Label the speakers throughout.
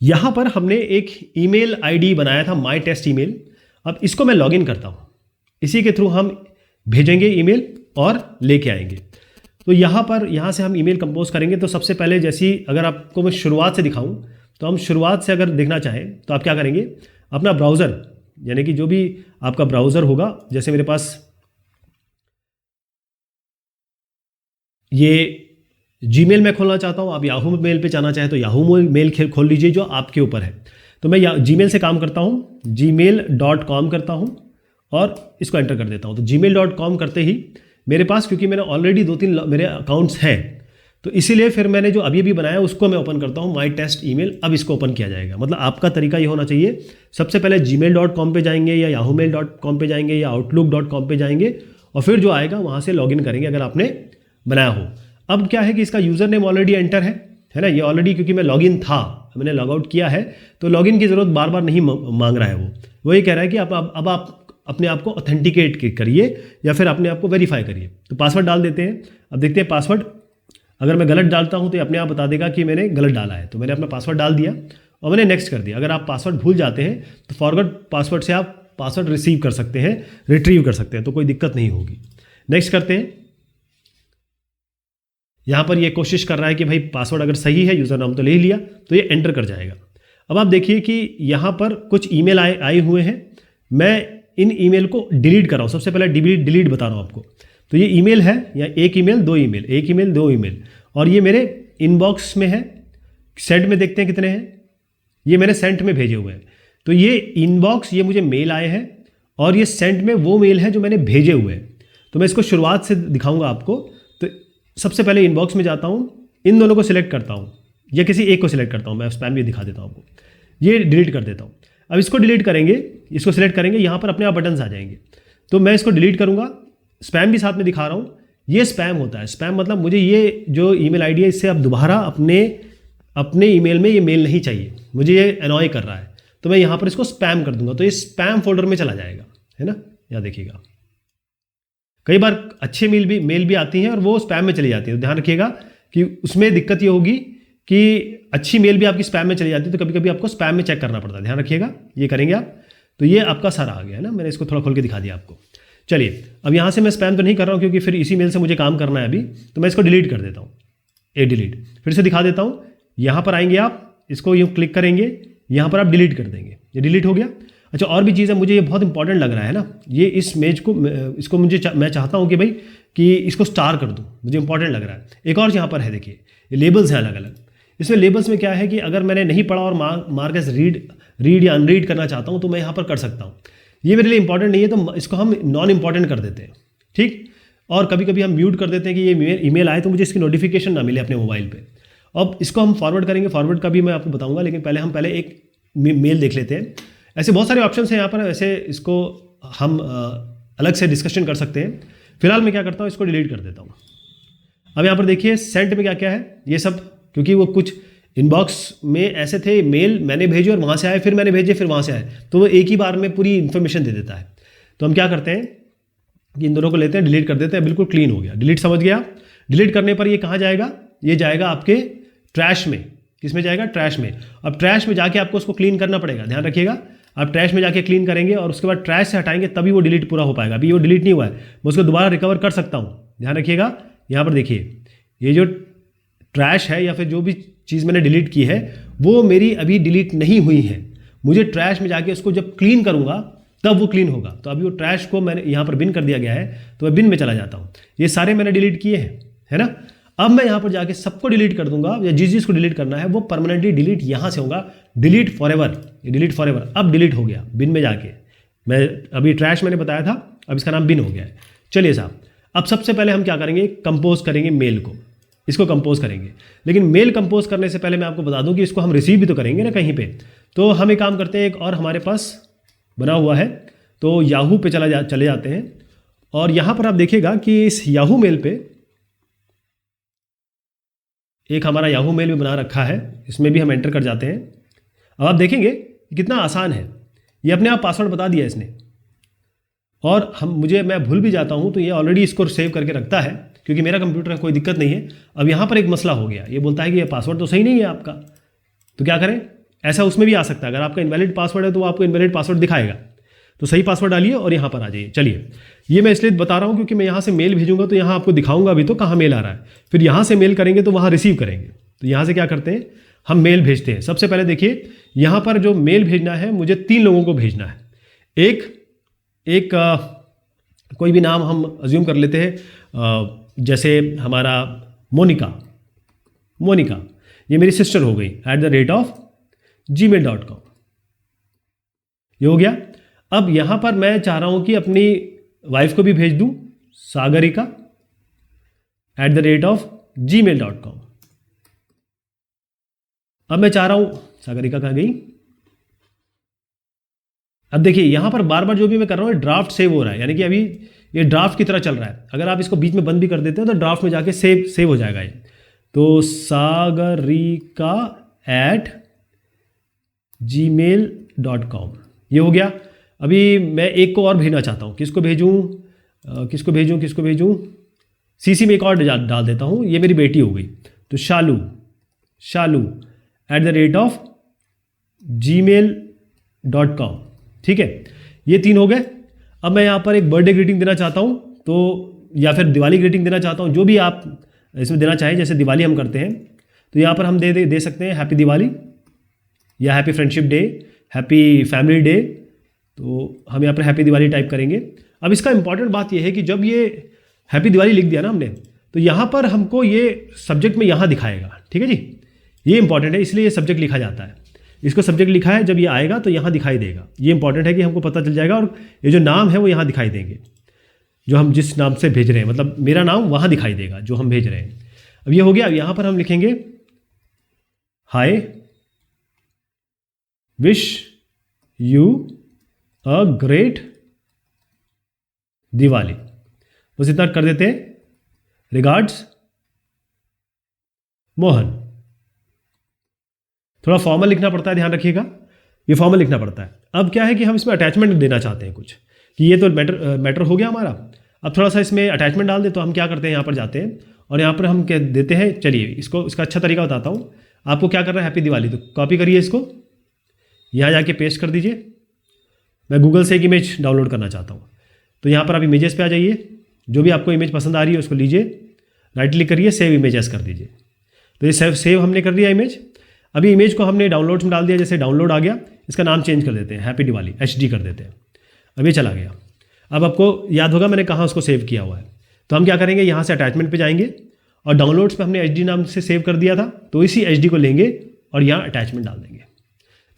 Speaker 1: यहाँ पर हमने एक ईमेल आईडी बनाया था माई टेस्ट ईमेल। अब इसको मैं लॉगिन करता हूँ, इसी के थ्रू हम भेजेंगे ईमेल और लेके आएंगे। तो यहाँ से हम ईमेल कंपोज करेंगे। तो सबसे पहले जैसी अगर आपको मैं शुरुआत से दिखाऊं, तो हम शुरुआत से अगर देखना चाहें तो आप क्या करेंगे, अपना ब्राउज़र यानी कि जो भी आपका ब्राउज़र होगा, जैसे मेरे पास ये जीमेल मैं खोलना चाहता हूँ, आप याहू मेल पे जाना चाहें तो याहू मेल खोल लीजिए, जो आपके ऊपर है। तो मैं जीमेल से काम करता हूँ, gmail.com करता हूँ और इसको एंटर कर देता हूँ। तो gmail.com करते ही मेरे पास, क्योंकि मैंने ऑलरेडी 2-3 मेरे अकाउंट्स हैं, तो इसीलिए फिर मैंने जो अभी बनाया उसको मैं ओपन करता हूँ, माई टेस्ट ईमेल। अब इसको ओपन किया जाएगा। मतलब आपका तरीका ये होना चाहिए, सबसे पहले gmail.com पे जाएंगे या yahoomail.com पे जाएंगे या outlook.com पे जाएंगे और फिर जो आएगा वहाँ से लॉगिन करेंगे अगर आपने बनाया हो। अब क्या है कि इसका यूज़र नेम ऑलरेडी एंटर है ना, ये ऑलरेडी, क्योंकि मैं लॉगिन था, मैंने लॉग आउट किया है, तो लॉगिन की ज़रूरत बार बार नहीं मांग रहा है। वो ये कह रहा है कि अब आप अपने आप को ऑथेंटिकेट करिए या फिर अपने आप को वेरीफाई करिए। तो पासवर्ड डाल देते हैं। अब देखते हैं पासवर्ड, अगर मैं गलत डालता हूँ तो अपने आप बता देगा कि मैंने गलत डाला है। तो मैंने अपना पासवर्ड डाल दिया और मैंने नेक्स्ट कर दिया। अगर आप पासवर्ड भूल जाते हैं तो फॉरगॉट पासवर्ड से आप पासवर्ड रिसीव कर सकते हैं, रिट्रीव कर सकते हैं, तो कोई दिक्कत नहीं होगी। नेक्स्ट करते हैं। यहाँ पर ये कोशिश कर रहा है कि भाई पासवर्ड अगर सही है, यूज़र नाम तो ले ही लिया, तो ये एंटर कर जाएगा। अब आप देखिए कि यहाँ पर कुछ ईमेल आए हुए हैं, मैं इन ईमेल को डिलीट कर रहा हूँ। सबसे पहले डिलीट बता रहा हूँ आपको। तो ये ईमेल है, या एक ईमेल दो ईमेल, और ये मेरे इनबॉक्स में है। सेंट में देखते हैं कितने हैं, ये मैंने सेंट में भेजे हुए हैं। तो ये इनबॉक्स, ये मुझे मेल आए हैं, और ये सेंट में वो मेल है जो मैंने भेजे हुए हैं। तो मैं इसको शुरुआत से दिखाऊंगा आपको। तो सबसे पहले इनबॉक्स में जाता हूँ, इन दोनों को सिलेक्ट करता हूँ या किसी एक को सिलेक्ट करता हूँ, मैं स्पैम भी दिखा देता हूँ आपको। ये डिलीट कर देता हूँ। अब इसको डिलीट करेंगे, इसको सिलेक्ट करेंगे, यहाँ पर अपने आप बटन्स आ जाएंगे। तो मैं इसको डिलीट करूँगा, स्पैम भी साथ में दिखा रहा हूँ। ये स्पैम होता है। स्पैम मतलब मुझे ये जो ईमेल आईडी है, इससे अब दोबारा अपने ईमेल में ये मेल नहीं चाहिए, मुझे ये अनॉय कर रहा है। तो मैं यहाँ पर इसको स्पैम कर दूंगा, तो ये स्पैम फोल्डर में चला जाएगा, है ना। यहाँ देखिएगा, कई बार अच्छे मेल भी आती हैं और वो स्पैम में चली जाती है। तो ध्यान रखिएगा कि उसमें दिक्कत ये होगी कि अच्छी मेल भी आपकी स्पैम में चली जाती है, तो कभी कभी आपको स्पैम में चेक करना पड़ता है। ध्यान रखिएगा, ये करेंगे आप। तो ये आपका सारा आ गया है ना, मैंने इसको थोड़ा खोल के दिखा दिया आपको। चलिए, अब यहाँ से मैं स्पैम तो नहीं कर रहा हूँ क्योंकि फिर इसी मेल से मुझे काम करना है अभी, तो मैं इसको डिलीट कर देता हूँ। डिलीट फिर से दिखा देता हूँ। यहाँ पर आएंगे आप, इसको यूँ क्लिक करेंगे, यहाँ पर आप डिलीट कर देंगे, ये डिलीट हो गया। अच्छा, और भी चीज़ है, मुझे ये बहुत इंपॉर्टेंट लग रहा है ना, ये इस मेज को, इसको मैं चाहता हूँ कि भाई कि इसको स्टार कर दूँ, मुझे इंपॉर्टेंट लग रहा है। एक और यहाँ पर है, देखिए ये लेबल्स हैं अलग अलग। इसमें लेबल्स में क्या है कि अगर मैंने नहीं पढ़ा और मार्क एज रीड या अनरीड करना चाहता हूँ तो मैं यहाँ पर कर सकता हूँ। ये मेरे लिए इंपॉर्टेंट नहीं है, तो इसको हम नॉन इंपॉर्टेंट कर देते हैं, ठीक। और कभी कभी हम म्यूट कर देते हैं कि ये ईमेल आए तो मुझे इसकी नोटिफिकेशन ना मिले अपने मोबाइल पे। अब इसको हम फॉरवर्ड करेंगे, फॉरवर्ड का भी मैं आपको बताऊंगा, लेकिन पहले हम एक मेल देख लेते हैं। ऐसे बहुत सारे ऑप्शंस हैं यहाँ पर, वैसे इसको हम अलग से डिस्कशन कर सकते हैं। फिलहाल मैं क्या करता हूँ, इसको डिलीट कर देता हूँ। अब यहाँ पर देखिए सेंट में क्या क्या है, ये सब, क्योंकि वो कुछ इनबॉक्स में ऐसे थे मेल मैंने भेजे और वहाँ से आए, फिर मैंने भेजे, फिर वहाँ से आए, तो वो एक ही बार में पूरी इन्फॉर्मेशन दे देता है। तो हम क्या करते हैं कि इन दोनों को लेते हैं, डिलीट कर देते हैं, बिल्कुल क्लीन हो गया। डिलीट समझ गया। डिलीट करने पर ये कहाँ जाएगा, ये जाएगा आपके ट्रैश में। किस में जाएगा, ट्रैश में। अब ट्रैश में जाके आपको उसको क्लीन करना पड़ेगा, ध्यान रखिएगा। आप ट्रैश में जाके क्लीन करेंगे और उसके बाद ट्रैश से हटाएंगे, तभी वो डिलीट पूरा हो पाएगा। अभी वो डिलीट नहीं हुआ है, मैं उसको दोबारा रिकवर कर सकता हूँ। ध्यान रखिएगा, यहाँ पर देखिए ये जो ट्रैश है या फिर जो भी चीज़ मैंने डिलीट की है वो मेरी अभी डिलीट नहीं हुई है। मुझे ट्रैश में जाके उसको जब क्लीन करूँगा तब वो क्लीन होगा। तो अभी वो ट्रैश को मैंने यहाँ पर बिन कर दिया गया है, तो मैं बिन में चला जाता हूँ। ये सारे मैंने डिलीट किए हैं, है ना। अब मैं यहाँ पर जाके सबको डिलीट कर दूंगा, या जिस जिसको डिलीट करना है वो परमानेंटली डिलीट यहाँ से होगा, डिलीट फॉरएवर। ये डिलीट फॉरएवर अब डिलीट हो गया बिन में जाके। मैं अभी ट्रैश मैंने बताया था, अब इसका नाम बिन हो गया है। चलिए साहब, अब सबसे पहले हम क्या करेंगे, कंपोज करेंगे मेल को, इसको कंपोज करेंगे। लेकिन मेल कंपोज करने से पहले मैं आपको बता दूं कि इसको हम रिसीव भी तो करेंगे ना कहीं पे। तो हम एक काम करते हैं, एक और हमारे पास बना हुआ है, तो याहू पे चले जाते हैं। और यहाँ पर आप देखिएगा कि इस याहू मेल पे एक हमारा याहू मेल भी बना रखा है, इसमें भी हम एंटर कर जाते हैं। अब आप देखेंगे कितना आसान है, ये अपने आप पासवर्ड बता दिया इसने। और मैं भूल भी जाता हूँ तो ये ऑलरेडी इसको सेव करके रखता है, क्योंकि मेरा कंप्यूटर है, कोई दिक्कत नहीं है। अब यहाँ पर एक मसला हो गया, ये बोलता है कि ये पासवर्ड तो सही नहीं है आपका। तो क्या करें, ऐसा उसमें भी आ सकता है। अगर आपका इनवैलिड पासवर्ड है तो वो आपको इनवैलिड पासवर्ड दिखाएगा। तो सही पासवर्ड डालिए और यहाँ पर आ जाइए। चलिए, ये मैं इसलिए बता रहा हूँ क्योंकि मैं यहाँ से मेल भेजूंगा तो यहाँ आपको दिखाऊंगा अभी तो कहाँ मेल आ रहा है, फिर यहाँ से मेल करेंगे तो वहाँ रिसीव करेंगे। तो यहाँ से क्या करते हैं, हम मेल भेजते हैं। सबसे पहले देखिए, यहाँ पर जो मेल भेजना है मुझे 3 लोगों को भेजना है। एक कोई भी नाम हम अज्यूम कर लेते हैं, जैसे हमारा मोनिका, ये मेरी सिस्टर हो गई @gmail.com। ये हो गया। अब यहाँ पर मैं चाह रहा हूँ कि अपनी वाइफ को भी भेज दूँ, सागरिका @gmail.com। अब मैं चाह रहा हूँ, सागरिका कहाँ गई? अब देखिए यहाँ पर बार बार जो भी मैं कर रहा हूँ ड्राफ्ट सेव हो रहा है, यानी कि अभी ये ड्राफ्ट की तरह चल रहा है। अगर आप इसको बीच में बंद भी कर देते हैं तो ड्राफ्ट में जाके सेव हो जाएगा ये। तो सागरिका @gmail.com, ये हो गया। अभी मैं एक को और भेजना चाहता हूँ। किसको भेजूँ? सीसी में एक और डाल देता हूँ, ये मेरी बेटी हो गई। तो शालू @gmail.com। ठीक है, ये 3 हो गए। अब मैं यहाँ पर एक बर्थडे ग्रीटिंग देना चाहता हूँ, तो या फिर दिवाली ग्रीटिंग देना चाहता हूँ, जो भी आप इसमें देना चाहें। जैसे दिवाली हम करते हैं तो यहाँ पर हम दे सकते हैं हैप्पी दिवाली या happy friendship day, happy family day. तो हम यहाँ पर हैप्पी दिवाली टाइप करेंगे। अब इसका इंपॉर्टेंट बात यह है कि जब ये हैप्पी दिवाली लिख दिया ना हमने, तो यहाँ पर हमको ये सब्जेक्ट में यहाँ दिखाएगा। ठीक है जी, ये इंपॉर्टेंट है, इसलिए ये सब्जेक्ट लिखा जाता है। इसको सब्जेक्ट लिखा है, जब ये आएगा तो यहाँ दिखाई देगा। ये इंपॉर्टेंट है कि हमको पता चल जाएगा, और ये जो नाम है वो यहाँ दिखाई देंगे, जो हम जिस नाम से भेज रहे हैं, मतलब मेरा नाम वहाँ दिखाई देगा जो हम भेज रहे हैं। अब ये हो गया। अब यहाँ पर हम लिखेंगे hi, wish you a great Diwali, बस इतना कर देते हैं। रिगार्ड्स मोहन। थोड़ा फॉर्मल लिखना पड़ता है, ध्यान रखिएगा, ये फॉर्मल लिखना पड़ता है। अब क्या है कि हम इसमें अटैचमेंट देना चाहते हैं कुछ, कि ये तो मैटर हो गया हमारा। अब थोड़ा सा इसमें अटैचमेंट डाल दे। तो हम क्या करते हैं, यहाँ पर जाते हैं और यहाँ पर हम क्या देते हैं, चलिए इसका अच्छा तरीका बताता हूँ आपको। क्या करना है, हैप्पी दिवाली, तो कॉपी करिए इसको, यहाँ जाके पेस्ट कर दीजिए। मैं गूगल से एक इमेज डाउनलोड करना चाहता हूँ, तो यहाँ पर आप इमेजेस पे आ जाइए। जो भी आपको इमेज पसंद आ रही है उसको लीजिए, राइट क्लिक करिए, सेव इमेज एज कर दीजिए। तो ये सेव हमने कर दिया इमेज। अभी इमेज को हमने डाउनलोड्स में डाल दिया, जैसे डाउनलोड आ गया। इसका नाम चेंज कर देते हैं, हैप्पी दिवाली HD कर देते हैं। अब ये चला गया। अब आपको याद होगा मैंने कहाँ उसको सेव किया हुआ है। तो हम क्या करेंगे, यहाँ से अटैचमेंट पे जाएंगे और डाउनलोड्स पे हमने HD नाम से सेव कर दिया था, तो इसी HD को लेंगे और यहाँ अटैचमेंट डाल देंगे।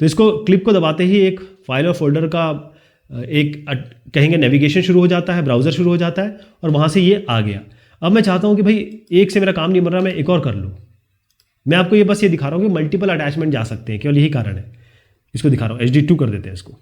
Speaker 1: तो इसको क्लिप को दबाते ही एक फाइल और फोल्डर का एक कहेंगे नेविगेशन शुरू हो जाता है, ब्राउज़र शुरू हो जाता है, और वहाँ से ये आ गया। अब मैं चाहता हूँ कि भाई एक से मेरा काम नहीं बन रहा, मैं एक और कर लूँ। मैं आपको ये बस ये दिखा रहा हूँ कि मल्टीपल अटैचमेंट जा सकते हैं, केवल यही कारण है। इसको दिखा रहा हूँ, HD2 कर देते हैं इसको।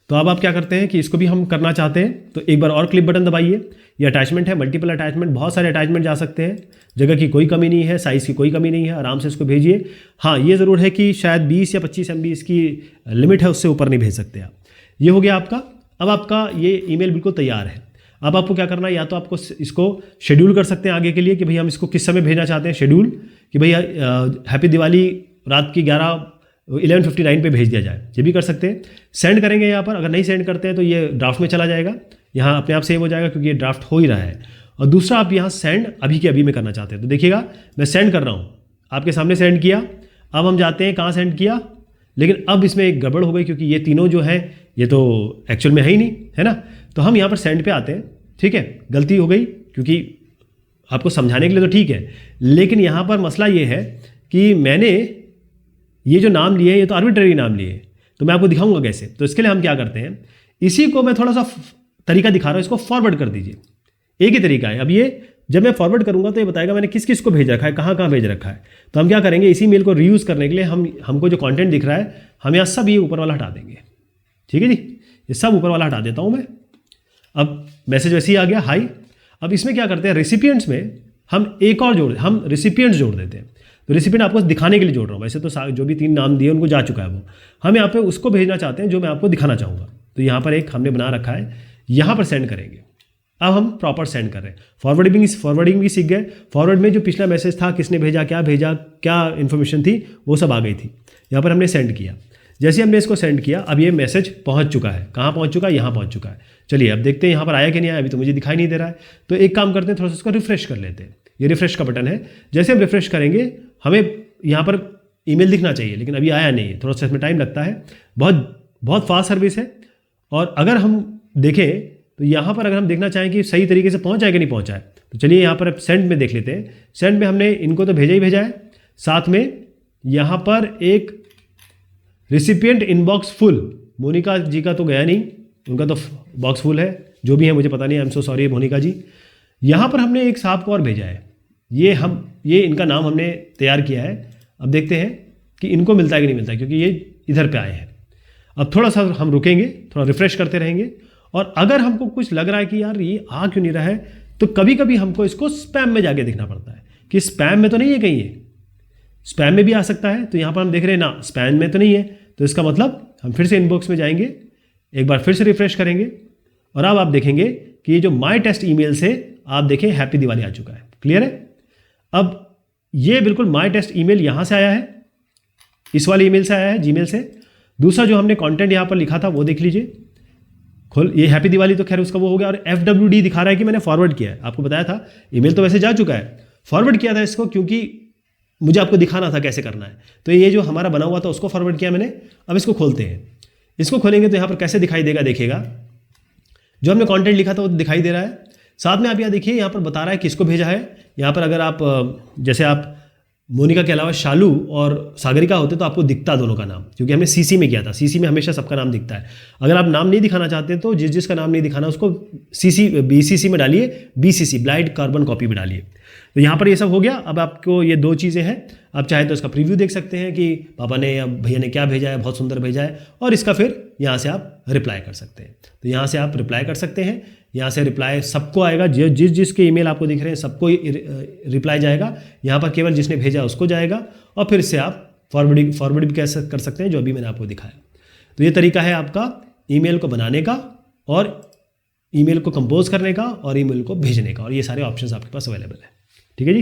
Speaker 1: तो अब आप क्या करते हैं कि इसको भी हम करना चाहते हैं, तो एक बार और क्लिक बटन दबाइए। ये अटैचमेंट है, मल्टीपल अटैचमेंट, बहुत सारे अटैचमेंट जा सकते हैं। जगह की कोई कमी नहीं है, साइज़ की कोई कमी नहीं है, आराम से इसको भेजिए। हाँ, ये ज़रूर है कि शायद 20 या 25 MB इसकी लिमिट है, उससे ऊपर नहीं भेज सकते आप। ये हो गया आपका। अब आपका ये ईमेल बिल्कुल तैयार है। अब आपको क्या करना है, या तो आपको इसको शेड्यूल कर सकते हैं आगे के लिए कि भाई हम इसको किस समय भेजना चाहते हैं, शेड्यूल कि भैया हैप्पी दिवाली रात की 11:59 पे भेज दिया जाए, ये भी कर सकते हैं। सेंड करेंगे यहाँ पर, अगर नहीं सेंड करते हैं तो ये ड्राफ्ट में चला जाएगा, यहाँ अपने आप सेव हो जाएगा क्योंकि ये ड्राफ्ट हो ही रहा है। और दूसरा, आप यहाँ सेंड अभी के अभी में करना चाहते हैं, तो देखिएगा मैं सेंड कर रहा हूँ, आपके सामने सेंड किया। अब हम जाते हैं कहाँ सेंड किया, लेकिन अब इसमें एक गड़बड़ हो गई क्योंकि ये तीनों जो है ये तो एक्चुअल में है ही नहीं, है ना। तो हम यहाँ पर सेंड पे आते हैं, ठीक है, गलती हो गई क्योंकि आपको समझाने के लिए तो ठीक है, लेकिन यहाँ पर मसला ये है कि मैंने ये जो नाम लिए ये तो आर्बिट्रेरी नाम लिए, तो मैं आपको दिखाऊंगा कैसे। तो इसके लिए हम क्या करते हैं, इसी को मैं थोड़ा सा तरीका दिखा रहा हूँ, इसको फॉरवर्ड कर दीजिए। एक ही तरीका है। अब ये जब मैं फॉरवर्ड करूंगा तो ये बताएगा मैंने किस किस को भेज रखा है, कहाँ कहाँ भेज रखा है। तो हम क्या करेंगे, इसी मेल को रीयूज़ करने के लिए हमको जो कंटेंट दिख रहा है, हम यहाँ सब ये ऊपर वाला हटा देंगे। ठीक है जी, ये सब ऊपर वाला हटा देता हूँ मैं। अब मैसेज वैसे ही आ गया, हाई। अब इसमें क्या करते हैं, रेसिपिएंट्स में हम एक और हम रेसिपिएंट्स जोड़ देते हैं। तो रेसिपिएंट आपको दिखाने के लिए जोड़ रहा हूँ, वैसे तो जो भी 3 नाम दिए उनको जा चुका है वो, हम यहाँ पे उसको भेजना चाहते हैं जो मैं आपको दिखाना चाहूँगा। तो यहाँ पर एक हमने बना रखा है, यहाँ पर सेंड करेंगे। अब हम प्रॉपर सेंड कर रहे हैं। फॉरवर्डिंग भी सीख गए। फॉरवर्ड में जो पिछला मैसेज था, किसने भेजा, क्या इन्फॉर्मेशन थी, वो सब आ गई थी। यहाँ पर हमने सेंड किया। जैसे हमने इसको सेंड किया, अब ये मैसेज पहुँच चुका है। कहाँ पहुँच चुका है? यहाँ पहुँच चुका है। चलिए अब देखते हैं यहाँ पर आया कि नहीं आया। अभी तो मुझे दिखाई नहीं दे रहा है। तो एक काम करते हैं, थोड़ा सा इसको रिफ्रेश कर लेते हैं। ये रिफ्रेश का बटन है। जैसे हम रिफ्रेश करेंगे, हमें यहाँ पर ईमेल दिखना चाहिए, लेकिन अभी आया नहीं है। थोड़ा सा इसमें टाइम लगता है। बहुत फास्ट सर्विस है। और अगर हम देखें तो यहाँ पर अगर हम देखना चाहें कि सही तरीके से पहुँचा है कि नहीं पहुँचा है, तो चलिए यहाँ पर सेंड में देख लेते हैं। सेंड में हमने इनको तो भेजा ही भेजा है, साथ में यहाँ पर एक रिसिपिएंट इनबॉक्स फुल। मोनिका जी का तो गया नहीं, उनका तो बॉक्स फुल है। जो भी है मुझे पता नहीं, I am so sorry Monica ji. यहाँ पर हमने एक साहब को और भेजा है। ये इनका नाम हमने तैयार किया है। अब देखते हैं कि इनको मिलता है कि नहीं मिलता है, क्योंकि ये इधर पे आए हैं। अब थोड़ा सा हम रुकेंगे, थोड़ा रिफ्रेश करते रहेंगे। और अगर हमको कुछ लग रहा है कि यार ये आ क्यों नहीं रहा है, तो कभी कभी हमको इसको स्पैम में जाके देखना पड़ता है कि स्पैम में तो नहीं है कहीं। ये स्पैम में भी आ सकता है। तो यहाँ पर हम देख रहे हैं ना, स्पैम में तो नहीं है। तो इसका मतलब हम फिर से इनबॉक्स में जाएंगे, एक बार फिर से रिफ्रेश करेंगे, और अब आप देखेंगे कि ये जो माई टेस्ट ईमेल से आप देखें हैप्पी दिवाली आ चुका है। क्लियर है? अब ये बिल्कुल माई टेस्ट ईमेल यहाँ से आया है, इस वाले ईमेल से आया है, जीमेल से। दूसरा जो हमने कंटेंट यहाँ पर लिखा था वो देख लीजिए। ये हैप्पी दिवाली तो खैर उसका वो हो गया। और FWD दिखा रहा है कि मैंने फॉरवर्ड किया है। आपको बताया था, ईमेल तो वैसे जा चुका है, फॉरवर्ड किया था इसको, क्योंकि मुझे आपको दिखाना था कैसे करना है। तो ये जो हमारा बना हुआ था उसको फॉरवर्ड किया मैंने। अब इसको खोलते हैं। इसको खोलेंगे तो यहाँ पर कैसे दिखाई देगा, देखिएगा। जो हमने कंटेंट लिखा था वो दिखाई दे रहा है। साथ में आप यहाँ देखिए, यहाँ पर बता रहा है किसको भेजा है। यहाँ पर अगर आप जैसे आप मोनिका के अलावा शालू और सागरिका होते तो आपको दिखता दोनों का नाम, क्योंकि हमने CC में किया था। CC में हमेशा सबका नाम दिखता है। अगर आप नाम नहीं दिखाना चाहते तो जिसका नाम नहीं दिखाना उसको BCC में डालिए, BCC ब्लाइंड कार्बन कॉपी में डालिए। तो यहाँ पर ये सब हो गया। अब आपको ये 2 चीज़ें हैं। आप चाहे तो इसका प्रीव्यू देख सकते हैं कि पापा ने या भैया ने क्या भेजा है, बहुत सुंदर भेजा है। और इसका फिर यहाँ से आप रिप्लाई कर सकते हैं। तो यहाँ से आप रिप्लाई कर सकते हैं। यहाँ से रिप्लाई सबको आएगा, जिसके ईमेल आपको दिख रहे हैं सबको रिप्लाई जाएगा। यहाँ पर केवल जिसने भेजा उसको जाएगा। और फिर से आप फॉरवर्ड भी कर सकते हैं, जो अभी मैंने आपको दिखाया। तो ये तरीका है आपका ईमेल को बनाने का, और ईमेल को कंपोज करने का, और ईमेल को भेजने का। और ये सारे ऑप्शंस आपके पास अवेलेबल है। ठीक है जी।